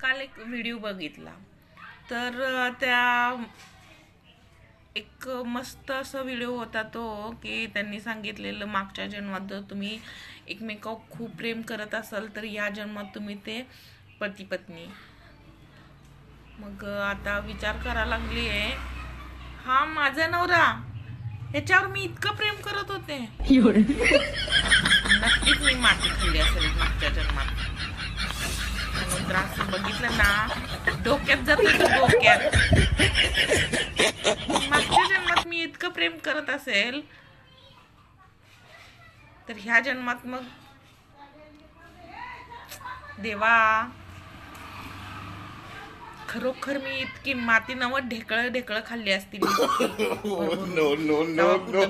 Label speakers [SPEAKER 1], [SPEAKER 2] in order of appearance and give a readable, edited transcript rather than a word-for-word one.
[SPEAKER 1] काल एक व्हिडिओ बघितला, तर त्या एक मस्त असा व्हिडिओ होता तो, की त्यांनी सांगितलेलं मागच्या जन्मात जर तुम्ही एकमेकावर खूप प्रेम करत असाल तर या जन्मात तुम्ही ते पती पत्नी. मग आता विचार करायला लागली आहे, हा माझा नवरा, ह्याच्यावर मी इतकं प्रेम करत होते, नक्कीच मी माती खाल्ली असेल मागच्या जन्मात. म्हणून त्रास बघितलं ना, डोक्यात जातं डोक्यात. मागच्या जन्मात मी इतकं प्रेम करत असेल तर ह्या जन्मात मग देवा, खरोखर मी इतकी माती नवं ढेकळं ढेकळं खाल्ली असतील.
[SPEAKER 2] No, no, no, no.